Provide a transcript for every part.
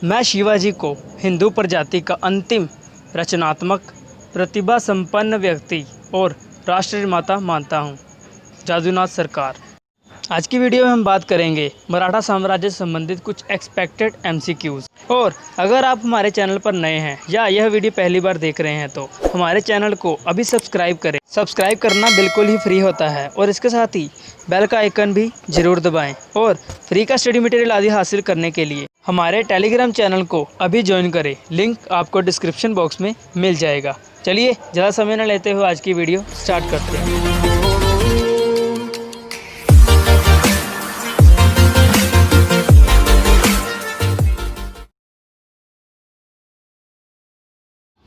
मैं शिवाजी को हिंदू प्रजाति का अंतिम रचनात्मक, प्रतिभा संपन्न व्यक्ति और राष्ट्रमाता मानता हूँ। जादूनाथ सरकार। आज की वीडियो में हम बात करेंगे मराठा साम्राज्य से संबंधित कुछ एक्सपेक्टेड एमसीक्यूज। और अगर आप हमारे चैनल पर नए हैं या यह वीडियो पहली बार देख रहे हैं तो हमारे चैनल को अभी सब्सक्राइब करें। सब्सक्राइब करना बिल्कुल ही फ्री होता है और इसके साथ ही बेल का आइकन भी जरूर दबाएं। और फ्री का स्टडी मटेरियल आदि हासिल करने के लिए हमारे टेलीग्राम चैनल को अभी ज्वाइन करें। लिंक आपको डिस्क्रिप्शन बॉक्स में मिल जाएगा। चलिए ज़्यादा समय न लेते हुए आज की वीडियो स्टार्ट करते हैं।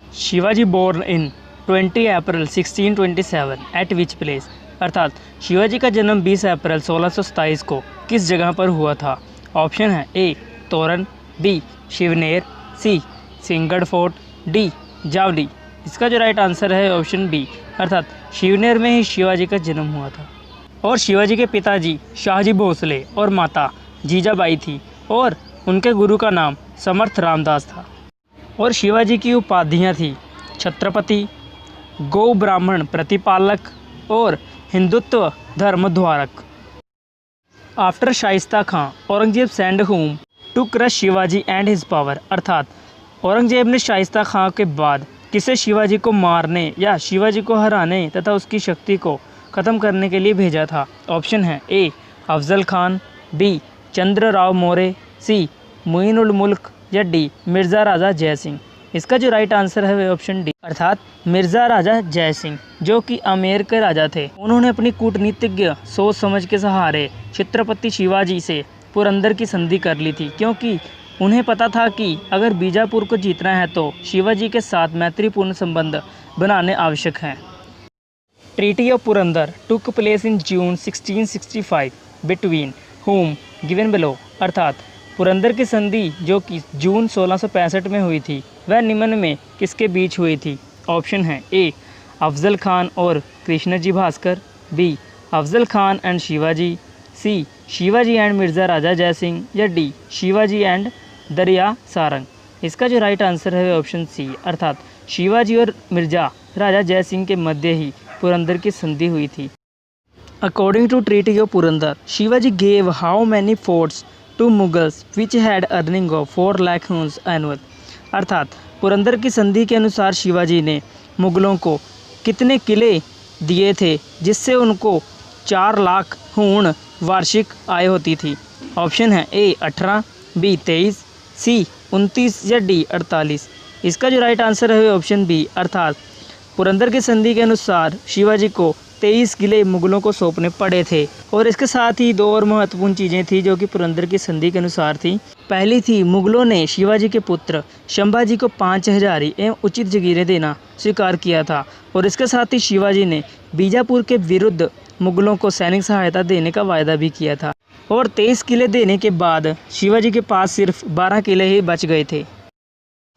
Shivaji born in 20 April 1627 at which place, अर्थात शिवाजी का जन्म 20 अप्रैल 1627 को किस जगह पर हुआ था। ऑप्शन है ए तोरन, बी शिवनेर, सी सिंहगढ़ फोर्ट, डी जावली। इसका जो राइट आंसर है ऑप्शन बी, अर्थात शिवनेर में ही शिवाजी का जन्म हुआ था। और शिवाजी के पिताजी शाहजी भोसले और माता जीजाबाई थी और उनके गुरु का नाम समर्थ रामदास था। और शिवाजी की उपाधियाँ थी छत्रपति, गौ ब्राह्मण प्रतिपालक और हिंदुत्व धर्मद्वारक। After Shaista Khan, Aurangzeb send home to crush Shivaji and his power, अर्थात औरंगजेब ने शाइस्ता खां के बाद किसे शिवाजी को मारने या शिवाजी को हराने तथा उसकी शक्ति को ख़त्म करने के लिए भेजा था। ऑप्शन है ए अफजल खान, बी चंद्रराव मौर्य, सी मुइन उल मुल्क या डी मिर्ज़ा राजा जय सिंह। इसका जो राइट आंसर है वह ऑप्शन डी, अर्थात मिर्ज़ा राजा जय सिंह, जो कि आमेर के राजा थे। उन्होंने अपनी कूटनीतिज्ञ सोच समझ के सहारे छत्रपति शिवाजी से पुरंदर की संधि कर ली थी, क्योंकि उन्हें पता था कि अगर बीजापुर को जीतना है तो शिवाजी के साथ मैत्रीपूर्ण संबंध बनाने आवश्यक हैं। Treaty of Purandar took place in June 1665 between home given below, अर्थात पुरंदर की संधि जो कि जून 1665 में हुई थी वह निम्न में किसके बीच हुई थी। ऑप्शन है ए अफजल खान और Krishnaji Bhaskar, B Afzal Khan and Shivaji, C Shivaji and Mirza Raja Jai Singh या डी शिवाजी एंड दरिया सारंग। इसका जो राइट आंसर है ऑप्शन सी, अर्थात शिवाजी और मिर्ज़ा राजा जय सिंह के मध्य ही पुरंदर की संधि हुई थी। According to treaty of Purandar, Shivaji gave how many forts to Mughals which had earning of 4 lakh huns annual, अर्थात पुरंदर की संधि के अनुसार शिवाजी ने मुगलों को कितने किले दिए थे जिससे उनको 4 लाख हूण वार्षिक आय होती थी। ऑप्शन है ए 18, बी 23, सी 29 या डी 48। इसका जो राइट आंसर है ऑप्शन बी, अर्थात पुरंदर की संधि के अनुसार शिवाजी को 23 किले मुगलों को सौंपने पड़े थे। और इसके साथ ही 2 और महत्वपूर्ण चीज़ें थी जो कि पुरंदर की संधि के अनुसार थी। पहली थी मुगलों ने शिवाजी के पुत्र संभाजी को 5 हज़ारी एवं उचित जगीरें देना स्वीकार किया था। और इसके साथ ही शिवाजी ने बीजापुर के विरुद्ध मुगलों को सैनिक सहायता देने का वायदा भी किया था। और 23 किले देने के बाद शिवाजी के पास सिर्फ 12 किले ही बच गए थे।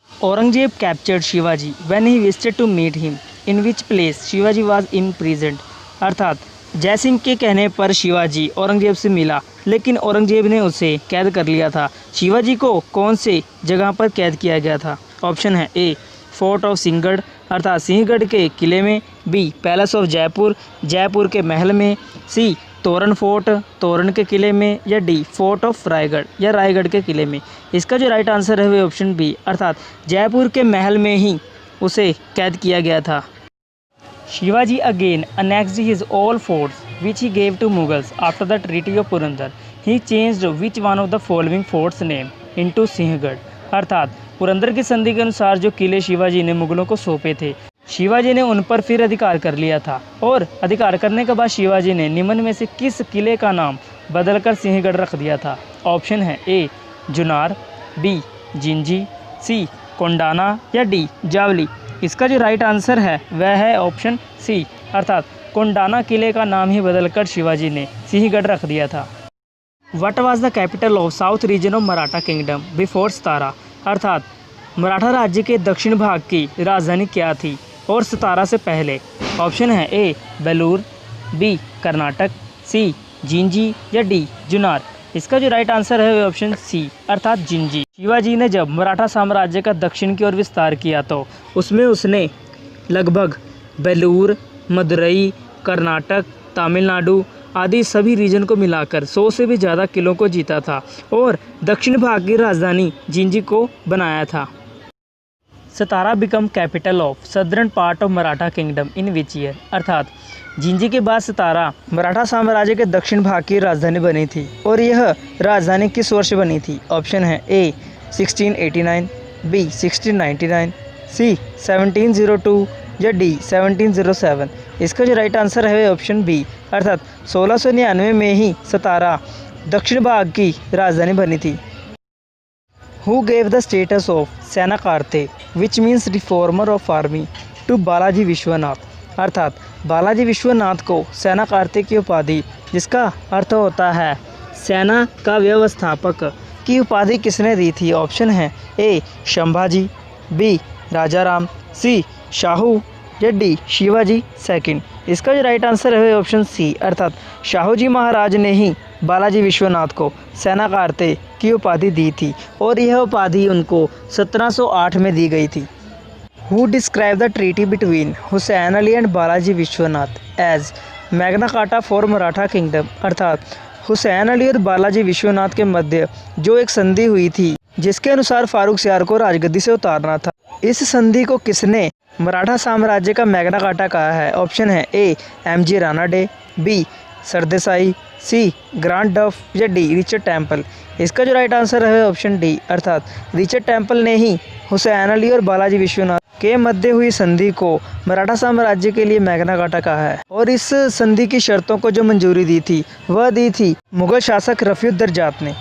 Aurangzeb captured Shivaji when he visited to meet him in which place Shivaji was in present, अर्थात जय सिंह के कहने पर शिवाजी औरंगजेब से मिला लेकिन औरंगजेब ने उसे कैद कर लिया था। शिवाजी को कौन से जगह पर कैद किया गया था। ऑप्शन है ए फोर्ट ऑफ सिंहगढ़, अर्थात सिंहगढ़ के किले में, B palace of Jaipur, Jaipur के महल में, सी तोरण फोर्ट, तोरण के किले में या डी फोर्ट ऑफ रायगढ़ या रायगढ़ के किले में। इसका जो राइट आंसर है वह ऑप्शन बी, अर्थात जयपुर के महल में ही उसे कैद किया गया था। Shivaji again annexed his all forts which he gave to Mughals after the Treaty of Purandar. He changed which one of the following forts name into Sinhagad, अर्थात पुरंदर की संधि के अनुसार जो किले शिवाजी ने मुगलों को सौंपे थे शिवाजी ने उन पर फिर अधिकार कर लिया था। और अधिकार करने के बाद शिवाजी ने निम्न में से किस किले का नाम बदलकर सिंहगढ़ रख दिया था। ऑप्शन है ए जुनार, बी जिंजी, सी कोंडाना या डी जावली। इसका जो राइट आंसर है वह है ऑप्शन सी, अर्थात कोंडाना किले का नाम ही बदलकर शिवाजी ने सिंहगढ़ रख दिया था। What was the capital of south region of Maratha kingdom before Satara, अर्थात मराठा राज्य के दक्षिण भाग की राजधानी क्या थी और सतारा से पहले। ऑप्शन है ए बेलूर, बी कर्नाटक, सी जिंजी या डी जुनार। इसका जो राइट आंसर है वो ऑप्शन सी अर्थात जिंजी। शिवाजी ने जब मराठा साम्राज्य का दक्षिण की ओर विस्तार किया तो उसमें उसने लगभग बेलूर, मदुरई, कर्नाटक, तमिलनाडु आदि सभी रीजन को मिलाकर 100 से भी ज़्यादा किलों को जीता था और दक्षिण भाग की राजधानी जिंजी को बनाया था। Satara become capital of southern part of Maratha kingdom in which year, अर्थात जिंजी के बाद सतारा मराठा साम्राज्य के दक्षिण भाग की राजधानी बनी थी और यह राजधानी किस वर्ष बनी थी? ऑप्शन है ए 1689, बी 1699, सी 1702 या डी 1707। इसका जो राइट आंसर है ऑप्शन बी अर्थात 1699 में ही सतारा दक्षिण भाग की राजधानी बनी थी। Who gave the status of Senakarte which means reformer of army to Balaji Vishwanath, अर्थात बालाजी विश्वनाथ को सेनाकार्ते की उपाधि जिसका अर्थ होता है सेना का व्यवस्थापक की उपाधि किसने दी थी? ऑप्शन है ए संभाजी, बी राजाराम, सी शाहू या डी शिवाजी सेकंड। इसका जो राइट आंसर है ऑप्शन सी अर्थात शाहू जी महाराज ने ही बालाजी विश्वनाथ को सेनाकार्ते की उपाधि दी थी और यह उपाधि उनको 1708 में दी गई थी। Who describe the treaty between Hussain Ali and Balaji Vishwanath as Magna Carta for Maratha kingdom, अर्थात हुसैन अली और बालाजी विश्वनाथ के मध्य जो एक संधि हुई थी जिसके अनुसार फारूक सियार को राजगद्दी से उतारना था, इस संधि को किसने मराठा साम्राज्य का मैग्ना कार्टा कहा है? ऑप्शन है ए एम.जी. रानाडे, बी सरदेसाई, सी ग्रांड डफ या डी रिचर्ड टेम्पल। इसका जो राइट आंसर है ऑप्शन डी अर्थात रिचर्ड टेम्पल ने ही हुसैन अली और बालाजी विश्वनाथ के मध्य हुई संधि को मराठा साम्राज्य के लिए मैग्ना कार्टा कहा है और इस संधि की शर्तों को जो मंजूरी दी थी वह दी थी मुगल शासक रफीउद्दर्जात ने।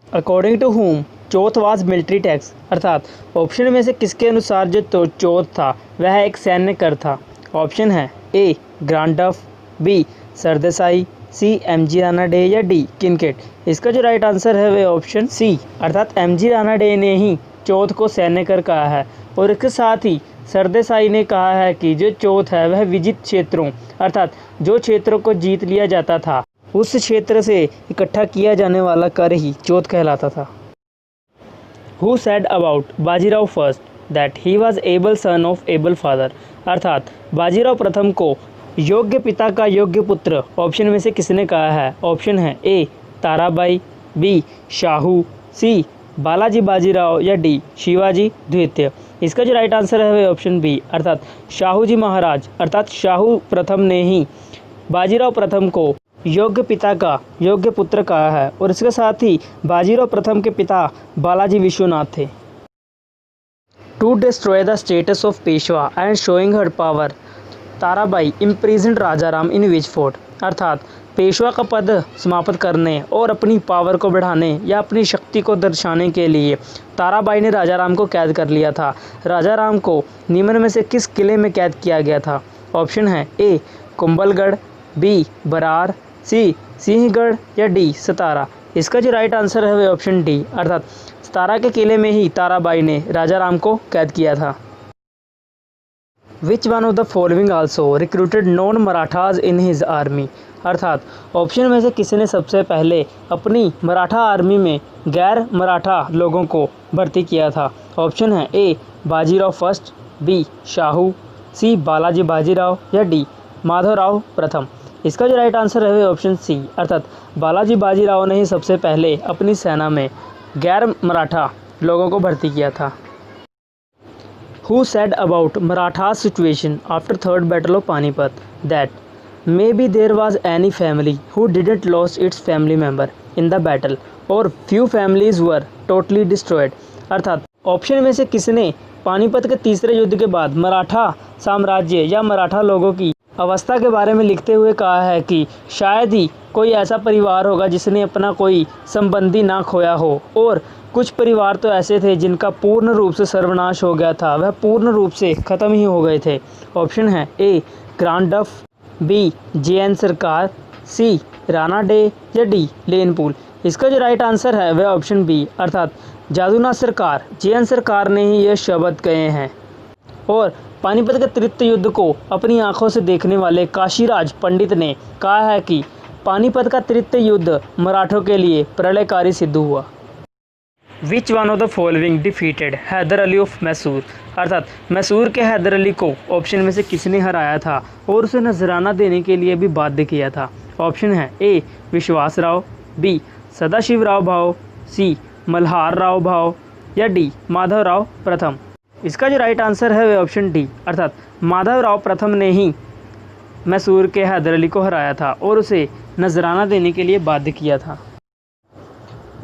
According to whom chauth was military tax, अर्थात ऑप्शन में से किसके अनुसार जो चौथ था वह एक सैन्य कर था? ऑप्शन है ए ग्रांड डफ, बी सरदेसाई, सी एम.जी. रानाडे या डी किनकेट। इसका जो राइट आंसर है वह ऑप्शन सी अर्थात एम.जी. रानाडे ने ही चौथ को सैन्य कर कहा है और इसके साथ ही सरदेसाई ने कहा है कि जो चौथ है वह विजित क्षेत्रों अर्थात जो क्षेत्रों को जीत लिया जाता था उस क्षेत्र से इकट्ठा किया जाने वाला कर ही चौथ कहलाता था। Who said about Bajirao first that he was able son of able father, अर्थात बाजीराव प्रथम को योग्य पिता का योग्य पुत्र ऑप्शन में से किसने कहा है? ऑप्शन है ए ताराबाई, बी शाहू, सी बालाजी बाजीराव या डी शिवाजी द्वितीय। इसका जो राइट आंसर है वह ऑप्शन बी अर्थात शाहू जी महाराज अर्थात शाहू प्रथम ने ही बाजीराव प्रथम को योग्य पिता का योग्य पुत्र कहा है और इसके साथ ही बाजीराव प्रथम के पिता बालाजी विश्वनाथ थे। To destroy the status of Peshwa and showing her power Tarabai imprisoned Rajaram in which fort, अर्थात पेशवा का पद समाप्त करने और अपनी पावर को बढ़ाने या अपनी शक्ति को दर्शाने के लिए ताराबाई ने राजाराम को कैद कर लिया था। राजाराम को निम्न में से किस किले में कैद किया गया था? ऑप्शन है ए कुंभलगढ़, बी बरार, सी सिंहगढ़ या डी सतारा। इसका जो राइट आंसर है वह ऑप्शन डी अर्थात सतारा के किले में ही ताराबाई ने राजाराम को कैद किया था। विच one of the following also recruited non Marathas in his army, अर्थात ऑप्शन में से किसने सबसे पहले अपनी मराठा आर्मी में गैर मराठा लोगों को भर्ती किया था? ऑप्शन है A Bajirao first, B Shahu, सी बालाजी बाजीराव या डी माधवराव प्रथम। इसका जो राइट आंसर है ऑप्शन सी अर्थात बालाजी बाजीराव ने ही सबसे पहले अपनी सेना में गैर मराठा लोगों को भर्ती किया था। Who said about Maratha's situation after third battle of Panipat that maybe there was any family who didn't lost its family member in the battle or few families were totally destroyed, अर्थात option में से किसने पानीपत के तीसरे युद्ध के बाद मराठा साम्राज्य या मराठा लोगों की अवस्था के बारे में लिखते हुए कहा है कि शायद ही कोई ऐसा परिवार होगा जिसने अपना कोई संबंधी ना खोया हो और कुछ परिवार तो ऐसे थे जिनका पूर्ण रूप से सर्वनाश हो गया था, वह पूर्ण रूप से ख़त्म ही हो गए थे। ऑप्शन है ए ग्रांड डफ, बी जे.एन. सरकार, सी राणा डे या डी लेनपुल। इसका जो राइट आंसर है वह ऑप्शन बी अर्थात जादूनाथ सरकार जे.एन. सरकार ने ही यह शब्द कहे हैं और पानीपत के तृतीय युद्ध को अपनी आंखों से देखने वाले काशीराज पंडित ने कहा है कि पानीपत का तृतीय युद्ध मराठों के लिए प्रलयकारी सिद्ध हुआ। Which one of the following defeated Hyder Ali of Mysore, अर्थात मैसूर के हैदर अली को ऑप्शन में से किसने हराया था और उसे नजराना देने के लिए भी बाध्य किया था। ऑप्शन है ए विश्वास राव, बी सदाशिव राव भाव, सी मल्हार राव भाव या डी माधव राव प्रथम। इसका जो राइट आंसर है वह ऑप्शन डी, अर्थात माधव राव प्रथम ने ही मैसूर के हैदर अली को हराया था और उसे नजराना देने के लिए बाध्य किया था।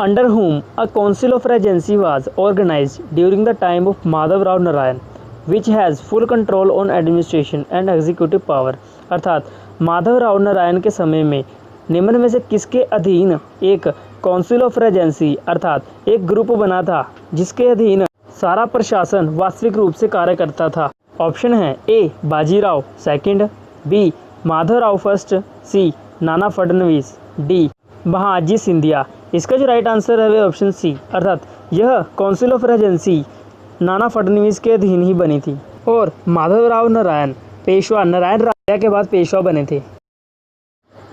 Under whom a council of regency was organized during the time of Madhav Rao Narayan, which has full control on administration and executive power, अर्थात माधव राव नारायण के समय में निम्न में से किसके अधीन एक काउंसिल ऑफ रेजेंसी अर्थात एक ग्रुप बना था जिसके अधीन सारा प्रशासन वास्तविक रूप से कार्य करता था। ऑप्शन है A Bajirao second, B Madhav Rao first, C Nana Phadnavis, D Mahaji Scindia. इसका जो राइट आंसर है वह ऑप्शन सी, अर्थात यह council of Regency Nana Phadnavis के अधीन ही बनी थी और माधव राव नारायण पेशवा नारायण राजा के बाद पेशवा बने थे।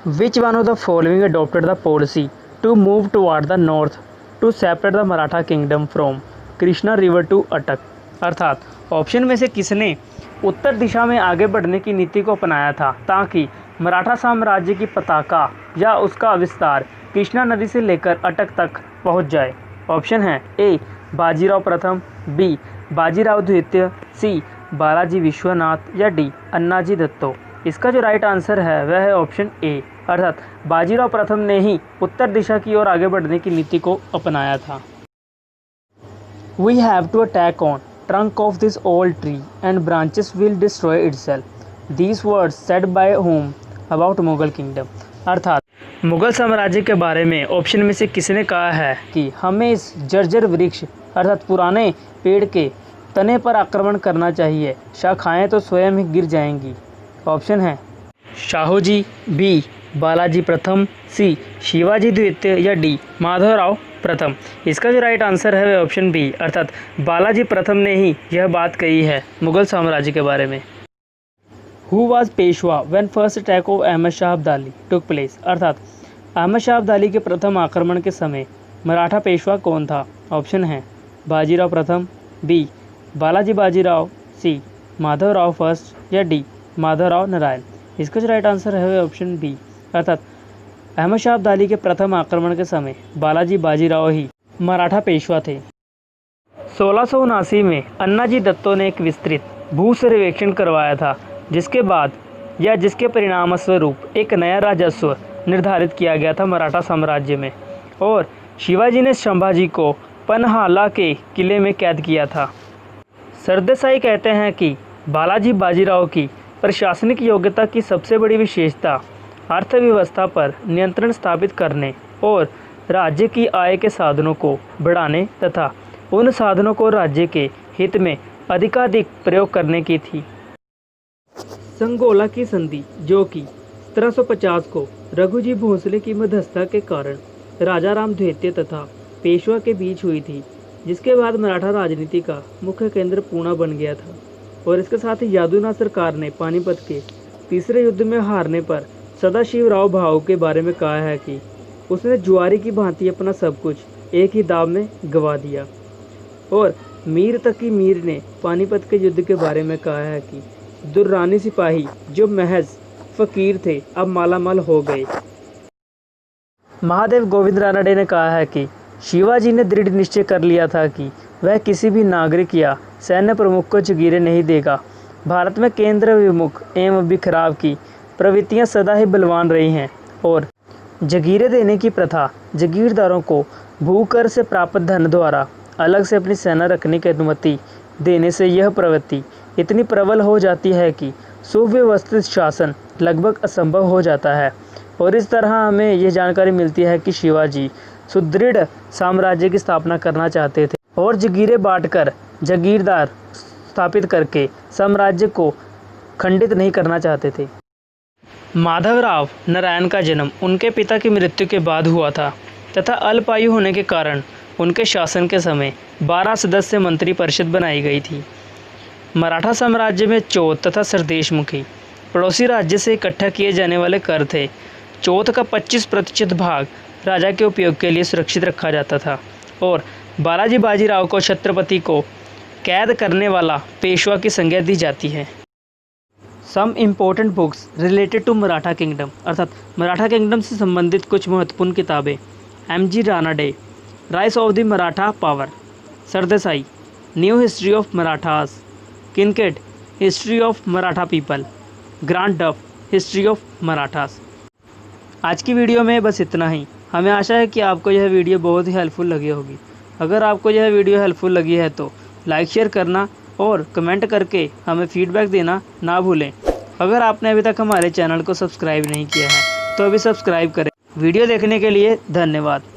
Which one of the following adopted the policy to move toward the north to separate the Maratha kingdom from Krishna river to Attock, अर्थात ऑप्शन में से किसने उत्तर दिशा में आगे बढ़ने की नीति को अपनाया था ताकि मराठा साम्राज्य की पताका या उसका विस्तार कृष्णा नदी से लेकर अटक तक पहुंच जाए। ऑप्शन है ए बाजीराव प्रथम, बी बाजीराव द्वितीय, सी बालाजी विश्वनाथ या डी अन्नाजी दत्तो। इसका जो राइट आंसर है वह है ऑप्शन ए, अर्थात बाजीराव प्रथम ने ही उत्तर दिशा की ओर आगे बढ़ने की नीति को अपनाया था। We have to attack on trunk of this old tree and branches will destroy itself. These words said by whom about Mughal kingdom, अर्थात मुगल साम्राज्य के बारे में ऑप्शन में से किसने कहा है कि हमें इस जर्जर वृक्ष अर्थात पुराने पेड़ के तने पर आक्रमण करना चाहिए, शाखाएं तो स्वयं ही गिर जाएंगी। ऑप्शन है शाहू जी, बी बालाजी प्रथम, सी शिवाजी द्वितीय या डी माधवराव प्रथम। इसका जो राइट आंसर है वह ऑप्शन बी, अर्थात बालाजी प्रथम ने ही यह बात कही है मुगल साम्राज्य के बारे में। Who was Peshwa when first attack of Ahmad Shah Abdali took place, अर्थात अहमद शाह अब्दाली के प्रथम आक्रमण के समय मराठा पेशवा कौन था। ऑप्शन है बाजीराव प्रथम, बी बालाजी बाजीराव, सी माधवराव फर्स्ट या डी माधवराव नारायण। इसका जो राइट आंसर है वह ऑप्शन बी, अर्थात अहमद शाह अब्दाली के प्रथम आक्रमण के समय बालाजी बाजीराव ही मराठा पेशवा थे। 1679 में अन्नाजी दत्तो ने एक विस्तृत भू सर्वेक्षण करवाया था जिसके बाद या जिसके परिणाम स्वरूप एक नया राजस्व निर्धारित किया गया था मराठा साम्राज्य में और शिवाजी ने संभाजी को पन्हाला के किले में कैद किया था। सरदेसाई कहते हैं कि बालाजी बाजीराव की प्रशासनिक योग्यता की सबसे बड़ी विशेषता अर्थव्यवस्था पर नियंत्रण स्थापित करने और राज्य की आय के साधनों को बढ़ाने तथा उन साधनों को राज्य के हित में अधिकाधिक प्रयोग करने की थी। संगोला की संधि जो कि 1750 को रघुजी भोंसले की मध्यस्थता के कारण राजा राम द्वितीय तथा पेशवा के बीच हुई थी, जिसके बाद मराठा राजनीति का मुख्य केंद्र पूना बन गया था और इसके साथ ही यादुना सरकार ने पानीपत के तीसरे युद्ध में हारने पर सदाशिव राव भाव के बारे में कहा है कि उसने जुआरी की भांति अपना सब कुछ एक ही दाव में गंवा दिया और मीर तकी मीर ने पानीपत के युद्ध के बारे में कहा है कि दुर्रानी सिपाही जो महज फकीर थे अब मालामाल हो गए। महादेव गोविंद रानडे ने कहा है कि शिवाजी ने दृढ़ निश्चय कर लिया था कि वह किसी भी नागरिक या सैन्य प्रमुख को जगीरें नहीं देगा। भारत में केंद्र विमुख एवं बिखराव की प्रवृत्तियां सदा ही बलवान रही हैं और जगीरें देने की प्रथा जगीरदारों को भूकर से प्राप्त धन द्वारा अलग से अपनी सेना रखने की अनुमति देने से यह प्रवृत्ति इतनी प्रबल हो जाती है कि सुव्यवस्थित शासन लगभग असंभव हो जाता है। और इस तरह हमें यह जानकारी मिलती है कि शिवाजी सुदृढ़ साम्राज्य की स्थापना करना चाहते थे और जगीरें बांटकर जगीरदार स्थापित करके साम्राज्य को खंडित नहीं करना चाहते थे। माधवराव नारायण का जन्म उनके पिता की मृत्यु के बाद हुआ था तथा अल्पायु होने के कारण उनके शासन के समय 12 सदस्य मंत्री परिषद बनाई गई थी। मराठा साम्राज्य में चौथ तथा सरदेशमुखी पड़ोसी राज्य से इकट्ठा किए जाने वाले कर थे। चौथ का 25% भाग राजा के उपयोग के लिए सुरक्षित रखा जाता था और बालाजी बाजीराव को छत्रपति को कैद करने वाला पेशवा की संज्ञा दी जाती है। Some important books related to Maratha kingdom अर्थात मराठा किंगडम से संबंधित कुछ महत्वपूर्ण किताबें। M.G. Ranade, rise of the Maratha power, Sardesai, new history of Marathas, Kincaid, history of Maratha people, Grant Duff, history of Marathas. आज की वीडियो में बस इतना ही। हमें आशा है कि आपको यह वीडियो बहुत ही हेल्पफुल लगी होगी। अगर आपको यह वीडियो हेल्पफुल लगी है तो लाइक शेयर करना और कमेंट करके हमें फीडबैक देना ना भूलें। अगर आपने अभी तक हमारे चैनल को सब्सक्राइब नहीं किया है तो अभी सब्सक्राइब करें। वीडियो देखने के लिए धन्यवाद।